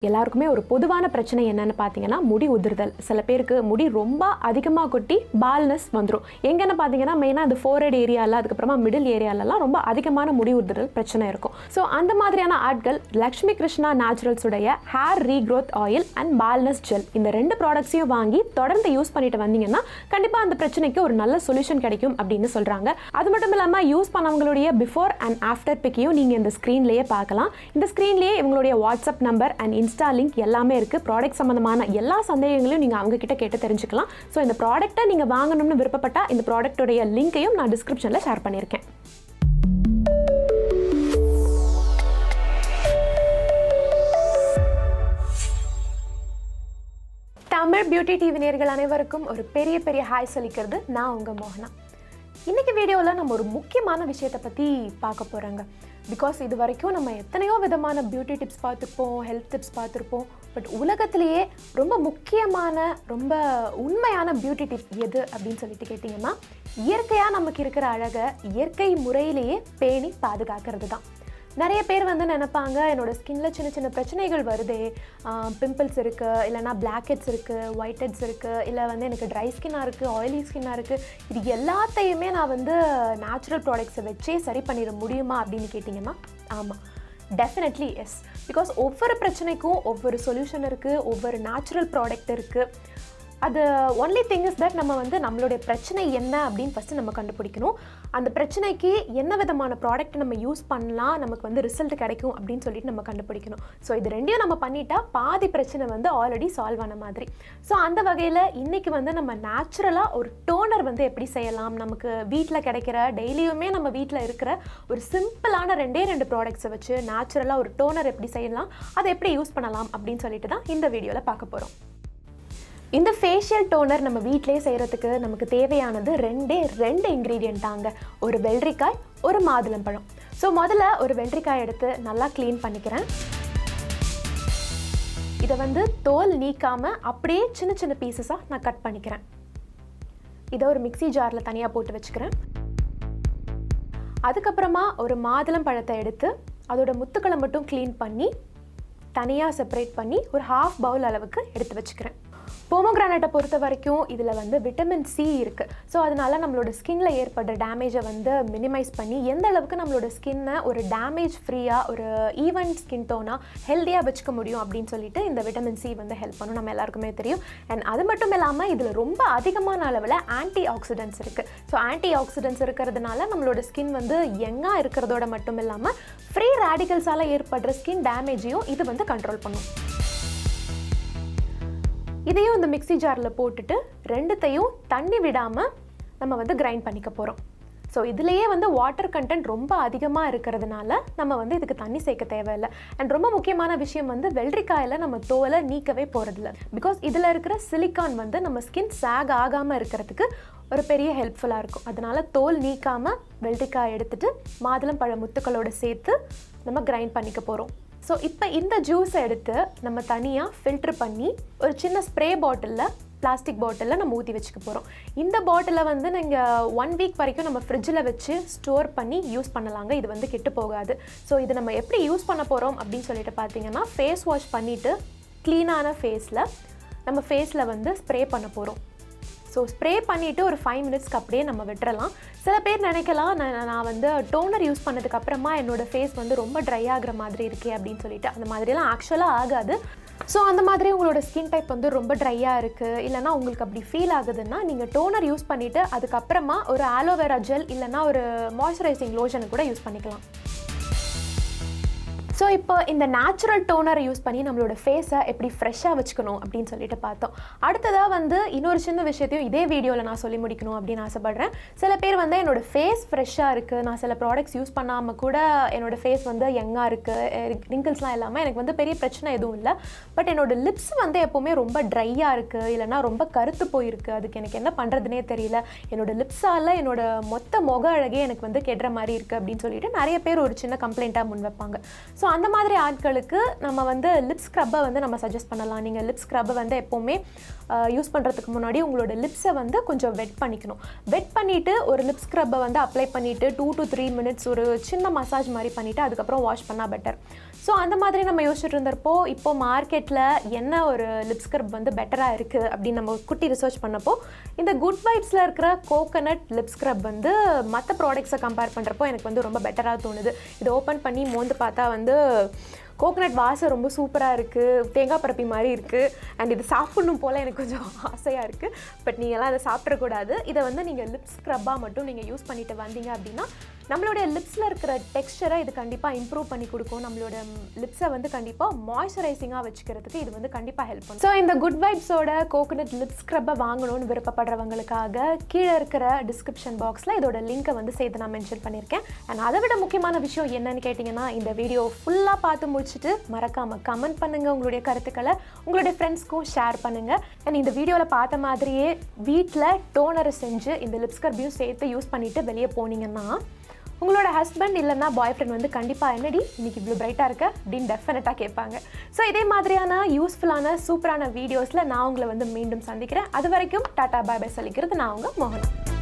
எல்லாருக்குமே ஒரு பொதுவான பிரச்சனை என்னன்னு பார்த்தீங்கன்னா முடி உதிர்தல். சில பேருக்கு முடி ரொம்ப அதிகமாக கொட்டி பால்னஸ் வந்துடும். எங்கன்னு பார்த்தீங்கன்னா மெயினாக இந்த ஃபோர்ஹெட் ஏரியாவில், அதுக்கப்புறமா மிடில் ஏரியாலலாம் ரொம்ப அதிகமான முடி உதிர்தல் பிரச்சனை இருக்கும். ஸோ அந்த மாதிரியான ஆட்கள் லக்ஷ்மி கிருஷ்ணா நேச்சுரல்ஸுடைய hair regrowth oil and baldness gel இந்த 2 ப்ராடக்ட்ஸையும் வாங்கி தொடர்ந்து யூஸ் பண்ணிட்டு வந்தீங்கன்னா கண்டிப்பாக அந்த பிரச்சனைக்கு ஒரு நல்ல சொல்யூஷன் கிடைக்கும் அப்படின்னு சொல்கிறாங்க. அது மட்டும் இல்லாமல் யூஸ் பண்ணவங்களுடைய பிஃபோர் அண்ட் ஆஃப்டர் பிக்கையும் நீங்கள் இந்த ஸ்க்ரீன்லேயே பார்க்கலாம். இந்த ஸ்க்ரீன்லேயே இவங்களுடைய WhatsApp number and Insta link எல்லாமே இருக்குது. ப்ராடக்ட் சம்மந்தமான எல்லா சந்தேகங்களையும் நீங்கள் அவங்க கிட்ட கேட்டு தெரிஞ்சுக்கலாம். ஸோ இந்த ப்ராடக்ட்டை நீங்கள் வாங்கணும்னு விருப்பப்பட்டால் இந்த ப்ராடக்ட்டுடைய லிங்கையும் நான் டிஸ்கிரிப்ஷனில் ஷேர் பண்ணியிருக்கேன். தமிழ் பியூட்டி டிவி நேயர்கள் அனைவருக்கும் ஒரு பெரிய ஹாய் சொல்லிக்கிறது நான் உங்கள் மோகனா. இன்றைக்கி வீடியோவில் நம்ம ஒரு முக்கியமான விஷயத்தை பற்றி பார்க்க போகிறோங்க. பிகாஸ் இது வரைக்கும் நம்ம எத்தனையோ விதமான பியூட்டி டிப்ஸ் பார்த்துருப்போம், ஹெல்த் டிப்ஸ் பார்த்துருப்போம். பட் உலகத்திலேயே ரொம்ப முக்கியமான ரொம்ப உண்மையான பியூட்டி டிப் எது அப்படின்னு சொல்லிட்டு கேட்டிங்கன்னா, இயற்கையாக நமக்கு இருக்கிற அழகை இயற்கை முறையிலேயே பேணி பாதுகாக்கிறது தான். நிறைய பேர் வந்து நினைப்பாங்க, என்னோடய ஸ்கின்ல சின்ன பிரச்சனைகள் வருதே, பிம்பிள்ஸ் இருக்குது, இல்லைனா பிளாக் ஹெட்ஸ் இருக்குது, ஒயிட் ஹெட்ஸ் இருக்குது, இல்லை வந்து எனக்கு ட்ரை ஸ்கின்னாக இருக்குது, ஆயிலி ஸ்கின்னாக இருக்குது, இது எல்லாத்தையுமே நான் வந்து நேச்சுரல் ப்ராடக்ட்ஸை வச்சே சரி பண்ணிட முடியுமா அப்படின்னு கேட்டிங்கன்னா, ஆமாம், டெஃபினெட்லி எஸ். பிகாஸ் ஒவ்வொரு பிரச்சனைக்கும் ஒவ்வொரு சொல்யூஷன் இருக்குது, ஒவ்வொரு நேச்சுரல் ப்ராடக்ட் இருக்குது. அது ஒன்லி திங் இஸ் தட் நம்ம வந்து நம்மளுடைய பிரச்சனை என்ன அப்படின்னு ஃபஸ்ட்டு நம்ம கண்டுபிடிக்கணும். அந்த பிரச்சனைக்கு என்ன விதமான ப்ராடக்ட் நம்ம யூஸ் பண்ணலாம், நமக்கு வந்து ரிசல்ட் கிடைக்கும் அப்படின்னு சொல்லிட்டு நம்ம கண்டுபிடிக்கணும். ஸோ இது ரெண்டையும் நம்ம பண்ணிட்டா பாதி பிரச்சனை வந்து ஆல்ரெடி சால்வ் ஆன மாதிரி. ஸோ அந்த வகையில் இன்றைக்கி வந்து நம்ம நேச்சுரலாக ஒரு டோனர் வந்து எப்படி செய்யலாம், நமக்கு வீட்டில் கிடைக்கிற டெய்லியுமே நம்ம வீட்டில் இருக்கிற ஒரு சிம்பிளான 2 ப்ராடக்ட்ஸை வச்சு நேச்சுரலாக ஒரு டோனர் எப்படி செய்யலாம், அதை எப்படி யூஸ் பண்ணலாம் அப்படின்னு சொல்லிட்டு தான் இந்த வீடியோவில் பார்க்க போகிறோம். இந்த ஃபேஷியல் டோனர் நம்ம வீட்டிலே செய்கிறதுக்கு நமக்கு தேவையானது 2 இன்க்ரீடியண்ட்டாங்க. ஒரு வெள்ளரிக்காய், ஒரு மாதுளம்பழம். ஸோ முதல்ல ஒரு வெள்ளரிக்காய் எடுத்து நல்லா க்ளீன் பண்ணிக்கிறேன். இதை வந்து தோல் நீக்காமல் அப்படியே சின்ன பீசஸாக நான் கட் பண்ணிக்கிறேன். இதை ஒரு மிக்ஸி ஜாரில் தனியாக போட்டு வச்சுக்கிறேன். அதுக்கப்புறமா ஒரு மாதுளம்பழத்தை எடுத்து அதோட முத்துக்களை மட்டும் க்ளீன் பண்ணி தனியாக செப்பரேட் பண்ணி ஒரு 1/2 பவுல் அளவுக்கு எடுத்து வச்சுக்கிறேன். போமோகிரானேட்டை பொறுத்த வரைக்கும் இதில் வந்து விட்டமின் சி இருக்குது. ஸோ அதனால் நம்மளோட ஸ்கின்ல ஏற்படுற டேமேஜை வந்து மினிமைஸ் பண்ணி எந்த அளவுக்கு நம்மளோட ஸ்கின்னை ஒரு டேமேஜ் ஃப்ரீயாக ஒரு ஈவன் ஸ்கின் டோனாக ஹெல்த்தியாக வச்சுக்க முடியும் அப்படின்னு சொல்லிட்டு இந்த விட்டமின் சி வந்து ஹெல்ப் பண்ணும், நம்ம எல்லாருக்குமே தெரியும். அண்ட் அது மட்டும் இல்லாமல் இதில் ரொம்ப அதிகமான அளவில் ஆன்டி ஆக்சிடென்ட்ஸ் இருக்குது. ஸோ ஆன்டி ஆக்சிடென்ட்ஸ் இருக்கிறதுனால நம்மளோட ஸ்கின் வந்து யங்காக இருக்கிறதோட மட்டும் இல்லாமல் ஃப்ரீ ரேடிக்கல்ஸால் ஏற்படுற ஸ்கின் டேமேஜையும் இது வந்து கண்ட்ரோல் பண்ணும். இதையும் இந்த மிக்ஸி ஜாரில் போட்டுட்டு 2த்தையும் தண்ணி விடாமல் நம்ம வந்து கிரைண்ட் பண்ணிக்க போகிறோம். ஸோ இதுலேயே வந்து வாட்டர் கண்டென்ட் ரொம்ப அதிகமாக இருக்கிறதுனால நம்ம வந்து இதுக்கு தண்ணி சேர்க்க தேவையில்லை. அண்ட் ரொம்ப முக்கியமான விஷயம் வந்து வெள்ளரிக்காயில் நம்ம தோலை நீக்கவே போகிறதில்ல. பிகாஸ் இதில் இருக்கிற சிலிக்கான் வந்து நம்ம ஸ்கின் சேக் ஆகாமல் இருக்கிறதுக்கு ஒரு பெரிய ஹெல்ப்ஃபுல்லாக இருக்கும். அதனால் தோல் நீக்காமல் வெள்ளரிக்காய் எடுத்துகிட்டு மாதுளம்பழ முத்துக்களோடு சேர்த்து நம்ம கிரைண்ட் பண்ணிக்க போகிறோம். ஸோ இப்போ இந்த ஜூஸை எடுத்து நம்ம தனியாக ஃபில்ட்ரு பண்ணி ஒரு சின்ன ஸ்ப்ரே பாட்டிலில், பிளாஸ்டிக் பாட்டிலில் நம்ம ஊற்றி வச்சுக்க போகிறோம். இந்த பாட்டிலை வந்து நீங்கள் 1 வீக் வரைக்கும் நம்ம ஃப்ரிட்ஜில் வச்சு ஸ்டோர் பண்ணி யூஸ் பண்ணலாங்க. இது வந்து கெட்டு போகாது. ஸோ இது நம்ம எப்படி யூஸ் பண்ண போகிறோம் அப்படின்னு சொல்லிட்டு பார்த்தீங்கன்னா, ஃபேஸ் வாஷ் பண்ணிவிட்டு க்ளீனான ஃபேஸில் நம்ம ஃபேஸில் வந்து ஸ்ப்ரே பண்ண போகிறோம். ஸோ ஸ்ப்ரே பண்ணிவிட்டு ஒரு 5 மினிட்ஸ்க்கு அப்படியே நம்ம விட்டுறலாம். சில பேர் நினைக்கலாம், நான் வந்து டோனர் யூஸ் பண்ணதுக்கு அப்புறமா என்னோடய ஃபேஸ் வந்து ரொம்ப ட்ரை ஆகிற மாதிரி இருக்கே அப்படின்னு சொல்லிட்டு. அந்த மாதிரிலாம் ஆக்சுவலாக ஆகாது. ஸோ அந்த மாதிரி உங்களோட ஸ்கின் டைப் வந்து ரொம்ப ட்ரையாக இருக்குது, இல்லைனா உங்களுக்கு அப்படி ஃபீல் ஆகுதுன்னா நீங்கள் டோனர் யூஸ் பண்ணிவிட்டு அதுக்கப்புறமா ஒரு ஆலோவேரா ஜெல் இல்லைனா ஒரு மாய்ஸ்சரைசிங் லோஷனை கூட யூஸ் பண்ணிக்கலாம். ஸோ இப்போ இந்த நேச்சுரல் டோனரை யூஸ் பண்ணி நம்மளோட ஃபேஸை எப்படி ஃப்ரெஷ்ஷாக வச்சுக்கணும் அப்படின்னு சொல்லிட்டு பார்த்தோம். அடுத்ததாக வந்து இன்னொரு சின்ன விஷயத்தையும் இதே வீடியோவில் நான் சொல்லி முடிக்கணும் அப்படின்னு ஆசைப்பட்றேன். சில பேர் வந்து என்னோடய ஃபேஸ் ஃப்ரெஷ்ஷாக இருக்குது, நான் சில ப்ராடக்ட்ஸ் யூஸ் பண்ணாமல் கூட என்னோடய ஃபேஸ் வந்து யங்காக இருக்குது, ரிங்கிள்ஸ்லாம் இல்லாமல் எனக்கு வந்து பெரிய பிரச்சனை எதுவும் இல்லை, பட் என்னோடய லிப்ஸ் வந்து எப்போவுமே ரொம்ப ட்ரையாக இருக்குது, இல்லைனா ரொம்ப கருத்து போயிருக்கு, அதுக்கு எனக்கு என்ன பண்ணுறதுனே தெரியல, என்னோடய லிப்ஸால் என்னோடய மொத்த முக அழகே எனக்கு வந்து கெடுற மாதிரி இருக்குது அப்படின்னு சொல்லிட்டு நிறைய பேர் ஒரு சின்ன கம்ப்ளைண்ட்டாக முன் வைப்பாங்க. ஸோ அந்த மாதிரி ஆட்களுக்கு நம்ம வந்து லிப் ஸ்க்ரப்பை வந்து நம்ம சஜஸ்ட் பண்ணலாம். நீங்கள் லிப் ஸ்க்ரப்பை வந்து எப்போவுமே யூஸ் பண்ணுறதுக்கு முன்னாடி உங்களோட லிப்ஸை வந்து கொஞ்சம் வெட் பண்ணிக்கணும். வெட் பண்ணிவிட்டு ஒரு லிப் ஸ்க்ரப்பை வந்து அப்ளை பண்ணிவிட்டு 2 to 3 மினிட்ஸ் ஒரு சின்ன மசாஜ் மாதிரி பண்ணிவிட்டு அதுக்கப்புறம் வாஷ் பண்ணால் பெட்டர். ஸோ அந்த மாதிரி நம்ம யோசிச்சுட்டு இருந்தப்போ இப்போ மார்க்கெட்டில் என்ன ஒரு லிப் ஸ்க்ரப் வந்து பெட்டராக இருக்குது அப்படின்னு நம்ம குட்டி ரிசர்ச் பண்ணப்போ இந்த குட் வைப்ஸில் இருக்கிற கோகனட் லிப் ஸ்க்ரப் வந்து மற்ற ப்ராடக்ட்ஸை கம்பேர் பண்ணுறப்போ எனக்கு வந்து ரொம்ப பெட்டராக தோணுது. இதை ஓப்பன் பண்ணி மோந்து பார்த்தா வந்து கோகனட் வாசம் ரொம்ப சூப்பராக இருக்குது, தேங்காய் பரப்பி மாதிரி இருக்குது. அண்ட் இது சாப்பிட்ணும் போல் எனக்கு கொஞ்சம் ஆசையாக இருக்குது. பட் நீங்கள்லாம் அதை சாப்பிட்றக்கூடாது. இதை வந்து நீங்கள் லிப் ஸ்க்ரப்பாக மட்டும் நீங்கள் யூஸ் பண்ணிட்டு வந்தீங்க அப்படின்னா நம்மளுடைய லிப்ஸில் இருக்கிற டெக்ஸ்சரை இது கண்டிப்பாக இம்ப்ரூவ் பண்ணி கொடுக்கும். நம்மளோட லிப்ஸை வந்து கண்டிப்பாக மாய்ஸ்சரைசிங்காக வச்சுக்கிறதுக்கு இது வந்து கண்டிப்பாக ஹெல்ப் பண்ணும். ஸோ இந்த குட் வைப்ஸோட கோகனட் லிப் ஸ்க்ரப்பை வாங்கணும்னு விருப்பப்படுறவங்களுக்காக கீழே இருக்கிற டிஸ்கிரிப்ஷன் பாக்ஸில் இதோட லிங்கை வந்து சேர்த்து நான் மென்ஷன் பண்ணியிருக்கேன். அண்ட் அதை விட முக்கியமான விஷயம் என்னன்னு கேட்டிங்கன்னா, இந்த வீடியோ ஃபுல்லாக பார்த்து முடிச்சுட்டு மறக்காமல் கமெண்ட் பண்ணுங்கள், உங்களுடைய கருத்துக்களை உங்களுடைய ஃப்ரெண்ட்ஸ்க்கும் ஷேர் பண்ணுங்கள். அண்ட் இந்த வீடியோவில் பார்த்த மாதிரியே வீட்டில் டோனரை செஞ்சு இந்த லிப் ஸ்க்ரப்பையும் சேர்த்து யூஸ் பண்ணிவிட்டு வெளியே போனீங்கன்னா உங்களோட ஹஸ்பண்ட் இல்லைன்னா பாய் ஃப்ரெண்ட் வந்து கண்டிப்பாக என்னடி இன்னைக்கு இவ்வளோ பிரைட்டாக இருக்க அப்படின்னு டெஃபினட்டாக கேட்பாங்க. ஸோ இதே மாதிரியான யூஸ்ஃபுல்லான சூப்பரான வீடியோஸில் நான் உங்களை வந்து மீண்டும் சந்திக்கிறேன். அது வரைக்கும் டாடா பாய் பாய் சொல்லிக்கிறது நான் உங்கள் மோகனா.